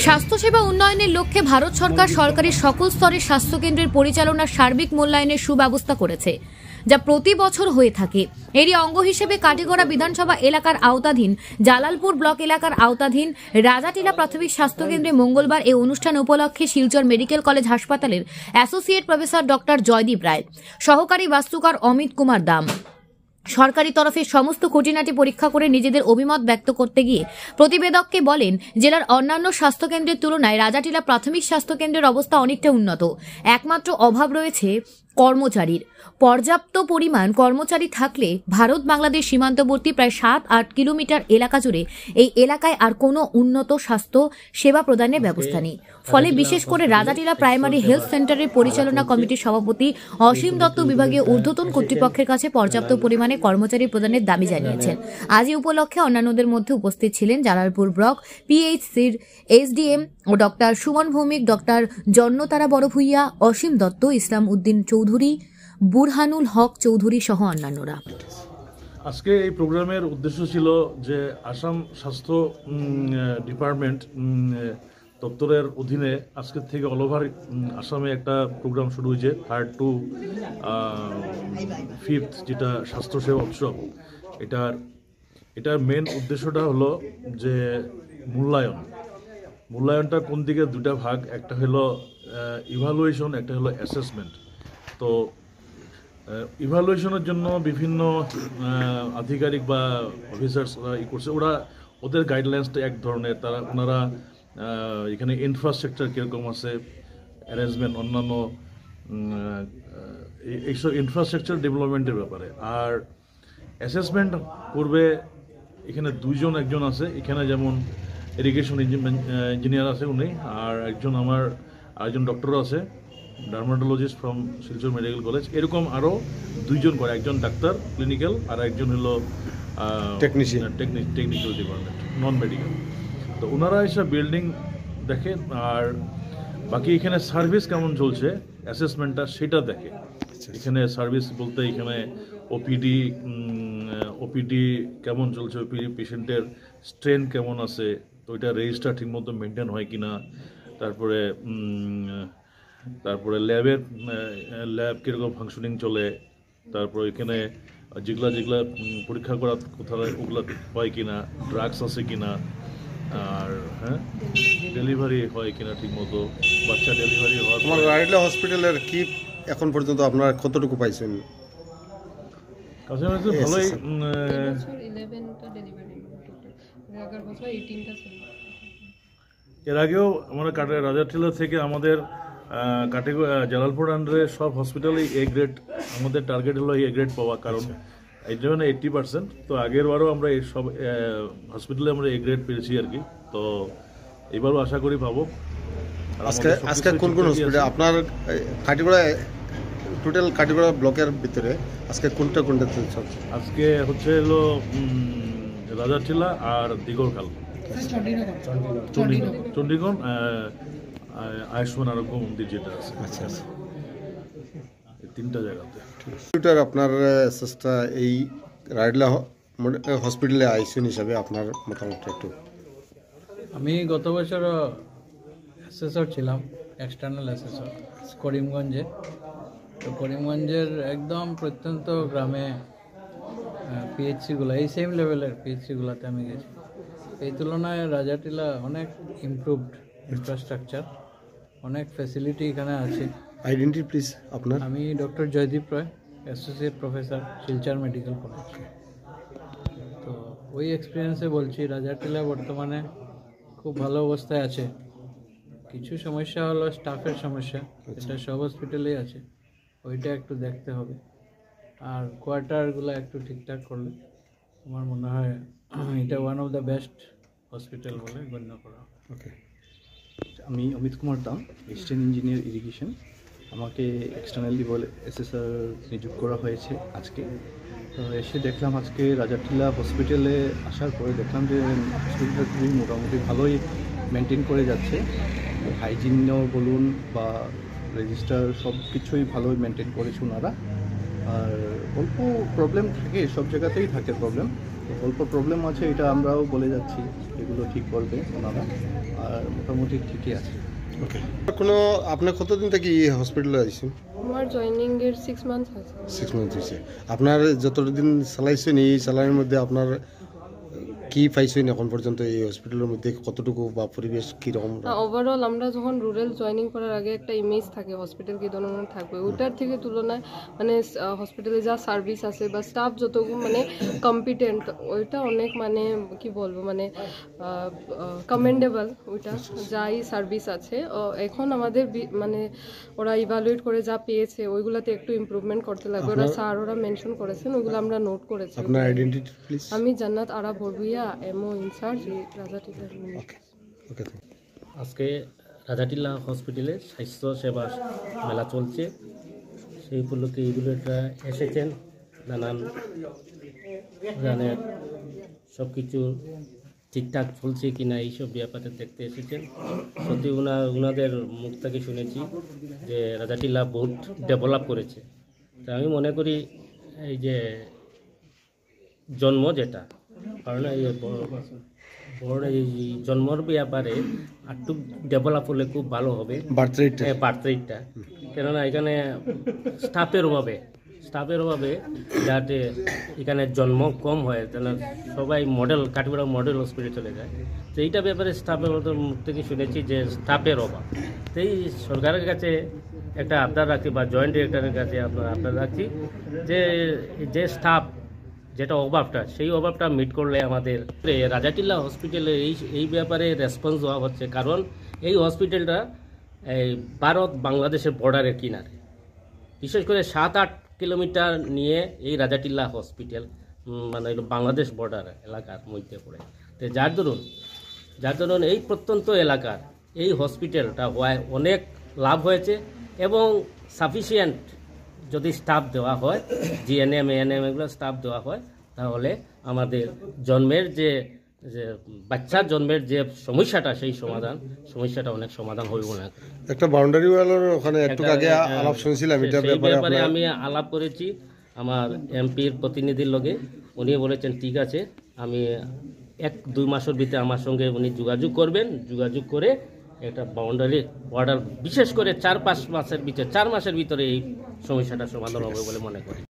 স্বাস্থ্যসেবা উন্নয়নের লক্ষ্যে ভারত সরকার সরকারি সকল স্তরের স্বাস্থ্যকেন্দ্রের পরিচালনার সার্বিক মূল্যায়নের সুব্যবস্থা করেছে, যা প্রতি বছর হয়ে থাকে। এরই অঙ্গ হিসেবে কাটিগড়া বিধানসভা এলাকার আওতাধীন জালালপুর ব্লক এলাকার আওতাধীন রাজাটিলা প্রাথমিক স্বাস্থ্যকেন্দ্রে মঙ্গলবার এই অনুষ্ঠান উপলক্ষে শিলচর মেডিকেল কলেজ হাসপাতালের অ্যাসোসিয়েট প্রফেসর ডক্টর জয়দীপ রায়, সহকারী বাস্তুকার অমিত কুমার দাম সরকারি তরফে সমস্ত খুঁটিনাটি পরীক্ষা করে নিজেদের অভিমত ব্যক্ত করতে গিয়ে প্রতিবেদককে বলেন, জেলার অন্যান্য স্বাস্থ্যকেন্দ্রের তুলনায় রাজাটিলা প্রাথমিক স্বাস্থ্যকেন্দ্রের অবস্থা অনেকটা উন্নত। একমাত্র অভাব রয়েছে কর্মচারীর। পর্যাপ্ত পরিমাণ কর্মচারী থাকলে ভারত বাংলাদেশ সীমান্তবর্তী প্রায় 7-8 কিলোমিটার এলাকা জুড়ে এই এলাকায় আর কোনো উন্নত স্বাস্থ্য সেবা প্রদানের ব্যবস্থা নেই। ফলে বিশেষ করে রাজাটিলা প্রাইমারি হেলথ সেন্টারের পরিচালনা কমিটির সভাপতি অসীম দত্ত বিভাগীয় ঊর্ধ্বতন কর্তৃপক্ষের কাছে পর্যাপ্ত পরিমাণে কর্মচারী প্রদানের দাবি জানিয়েছেন। আজ এই উপলক্ষে অন্যান্যদের মধ্যে উপস্থিত ছিলেন জালালপুর ব্লক পিএইচসির এসডিএম ও ডক্টর সুমন ভৌমিক, ডক্টর জন্নতারা বড়ভূইয়া, অসীম দত্ত, ইসলাম উদ্দিন চৌধুরী, বুরহানুল হক চৌধুরী সহ অন্যান্যরা। আজকে এই প্রোগ্রামের উদ্দেশ্য ছিল যে আসাম স্বাস্থ্য ডিপার্টমেন্ট দপ্তরের অধীনে আজকের থেকে অল ওভার আসামে একটা প্রোগ্রাম শুরু হয়েছে 3rd to 5th, যেটা স্বাস্থ্যসেবা উৎসব। এটার মেন উদ্দেশ্যটা হলো যে মূল্যায়নটা কোন দিকে দুটা ভাগ, একটা হলো ইভালুয়েশন, একটা হলো অ্যাসেসমেন্ট। তো ইভালুয়েশনের জন্য বিভিন্ন আধিকারিক বা অফিসার্স করছে, ওদের গাইডলাইন্সটা এক ধরনের। ওনারা এখানে ইনফ্রাস্ট্রাকচার কীরকম আছে, অ্যারেঞ্জমেন্ট, অন্যান্য এইসব ইনফ্রাস্ট্রাকচার ডেভেলপমেন্টের ব্যাপারে। আর অ্যাসেসমেন্ট করবে এখানে একজন আছে, এখানে যেমন ইরিগেশন ইঞ্জিনিয়ার আছে উনি, আর একজন ডক্টরও আছে, dermatologist from Silchar medical college. এরকম আরও 2 জন করে, একজন ডাক্তার ক্লিনিক্যাল আর একজন হলো টেকনিক্যাল ডিপার্টমেন্ট, নন মেডিকেল। তো ওনারা এসব বিল্ডিং দেখে, আর বাকি এখানে সার্ভিস কেমন চলছে অ্যাসেসমেন্টটা সেটা দেখে। এখানে সার্ভিস বলতে এখানে ওপিডি কেমন চলছে, ওপিডি পেশেন্টের স্ট্রেন কেমন আছে, তো ওইটা রেজিস্টার ঠিকমতো মেনটেন হয় কিনা, তারপরে ল্যাব কীরকম ফাংশনিং চলে, তারপর এখানে যেগুলা পরীক্ষা করা কোথায় ওগুলো হয় কিনা, ড্রাগস আছে কিনা, আর ডেলিভারি হয় কিনা ঠিকমতো, বাচ্চা ডেলিভারি হওয়ার। আমার রাজাটিলা হসপিটালের কি এখন পর্যন্ত আপনারা কতটুকু পাইছেন? কাছাকাছি ভালোই। এর আগেও আমরা রাজাটিলা থেকে আমাদের জালালপুর আন্ডারে সব হসপিটালে A গ্রেড, আমাদের টার্গেট হলো A গ্রেড পাওয়া, কারণ এই জন্য 80%। তো আগের বারও আমরা এই সব হসপিটালে আমরা A গ্রেড পেয়েছি আর কি। তো এবারও আশা করি পাবো। আজকে কোন হসপিটাল আপনার কাটিগড়া ব্লকের ভিতরে আজকে কোনটা চলছে? আজকে হলো রাজাটিলা আর দিগরখাল, চণ্ডীগড়, আয়ুষ্মান আরোগ্য মন্দির যেটা আছে। আচ্ছা, এই 3টা জায়গাতে। আপনার এই রাজাটিলা হসপিটালে আইসিইউ হিসাবে আপনার মতামত একটু। আমি গত বছর অ্যাসেসর ছিলাম, এক্সটার্নাল অ্যাসেসর করিমগঞ্জে। তো করিমগঞ্জের একদম প্রত্যন্ত গ্রামে পিএইচসিগুলো, এই সেম লেভেলের পিএইচসিগুলোতে আমি গেছি। এই তুলনায় রাজাটিলা অনেক ইমপ্রুভড ইনফ্রাস্ট্রাকচার, অনেক ফ্যাসিলিটি এখানে আছে। আইডেন্টি প্লিজ আপনার? আমি doctor Joydeep Roy, associate professor, Silchar medical college. তো ওই এক্সপিরিয়েন্সে বলছি, রাজাটিলা বর্তমানে খুব ভালো অবস্থায় আছে। কিছু সমস্যা হলো স্টাফের সমস্যা, এটা সব হসপিটালেই আছে, ওইটা একটু দেখতে হবে। আর কোয়ার্টারগুলো একটু ঠিকঠাক করলে আমার মনে হয় এটা one of the best hospital বলে গণ্য করা। ওকে, আমি অমিত কুমার দাম, এসিস্ট্যান্ট ইঞ্জিনিয়ার ইরিগেশন। আমাকে এক্সটার্নালি বলে এসএসআর নিযুক্ত করা হয়েছে আজকে। তো এসে দেখলাম আজকে রাজাটিলা হসপিটালে আসার পরে দেখলাম যে হসপিটালটা খুবই মোটামুটি ভালোই মেনটেন করে যাচ্ছে। হাইজিনও বলুন বা রেজিস্টার সব কিছুই ভালোই মেনটেন করেছে ওনারা। আর অল্প প্রবলেম থাকে, সব জায়গাতেই থাকে প্রবলেম, তো অল্প প্রবলেম আছে, এটা আমরাও বলে যাচ্ছি, এগুলো ঠিক করবে ওনারা, আর মোটামুটি ঠিকই আছে। ওকে, কোনো আপনার কতদিন থেকে এই হসপিটালে আইছেন? আমার জয়েনিং এর 6 মান্থ হয়েছে। 6 মান্থ হয়েছে। আপনার যতদিন চালাইছেন এই চালানোর মধ্যে আপনার কি পাইছেন এখন পর্যন্ত এই হসপিটালের মধ্যে, কতটুকু বা পরিবেশ কীরকম? ওভারঅল আমরা যখন রুরাল জয়েনিং করার আগে একটা ইমেজ থাকে হসপিটাল কি ধরনের থাকবে, ওটার থেকে তুলনায় মানে হসপিটালে যা সার্ভিস আছে বা স্টাফ যতটুকু মানে কম্পিটেন্ট, ওইটা অনেক মানে কি বলবো মানে কমেন্ডেবল। ওইটা যাই সার্ভিস আছে এখন আমাদের মানে ওরা ইভালুয়েট করে যা পেয়েছে ওইগুলাতে একটু ইমপ্রুভমেন্ট করতে লাগবে। ওরা মেনশন করেছেন, ওইগুলো আমরা নোট করেছি। আপনার আইডেন্টিটি প্লিজ। আমি জান্নাত আরা ভরভুইয়া, এমও ইনচার্জ রাজাটিলা। ওকে, আজকে রাজাটিলা হসপিটালে স্বাস্থ্য সেবা মেলা চলছে, সেই উপলক্ষে এইগুলোটা এসেছেন নানান সব কিছু ঠিকঠাক চলছে কিনা এইসব ব্যাপারে দেখতে এসেছেন। সত্যি ওনাদের মুখ থেকে শুনেছি যে রাজাটিলা বহুত ডেভেলপ করেছে। তা আমি মনে করি এই যে জন্ম যেটা, কারণ এই বড় এই জন্মর ব্যাপারে একটু ডেভেলপ হলে খুব ভালো হবে। বার্থ রেটটা, কেননা এখানে স্টাফের অভাবে যাতে এখানে জন্ম কম হয়, তাহলে সবাই কাটিগড়া মডেল হসপিটালে চলে যায়। তো এইটা ব্যাপারে স্টাফের মুখ থেকে শুনেছি যে স্টাফের অভাব। তো এই সরকারের কাছে একটা আবদার রাখছি বা জয়েন্ট ডিরেক্টরের কাছে আবদার রাখছি যে স্টাফ যেটা অভাবটা, সেই অভাবটা মিট করলে আমাদের রাজাটিলা হসপিটালে এই ব্যাপারে রেসপন্স দেওয়া হচ্ছে। কারণ এই হসপিটালটা এই ভারত বাংলাদেশের বর্ডারের কিনারে, বিশেষ করে 7-8 কিলোমিটার নিয়ে এই রাজাটিলা হসপিটাল মানে বাংলাদেশ বর্ডার এলাকার মধ্যে পড়ে। তো যার দরুন এই প্রত্যন্ত এলাকার এই হসপিটালটা হওয়ায় অনেক লাভ হয়েছে, এবং সাফিসিয়েন্ট যদি স্টাফ দেওয়া হয়, জিএনএম এএনএম এগুলো স্টাফ দেওয়া হয়, তাহলে আমাদের বাচ্চার জন্মের যে সমস্যাটা, সেই সমস্যাটা অনেক সমাধান হইব না। একটা বাউন্ডারি ওয়ালের ওখানে একটু আগে আলাপ শুনছিলাম, এটা ব্যাপারে আমি আলাপ করেছি আমার এমপির প্রতিনিধির লগে। উনি বলেছেন ঠিক আছে, আমি 1-2 মাসের ভিতরে আমার সঙ্গে উনি যোগাযোগ করবেন, যোগাযোগ করে একটা বাউন্ডারি বর্ডার বিশেষ করে 4 মাসের ভিতরে এই সমস্যাটা সমাধান হবে বলে মনে করি।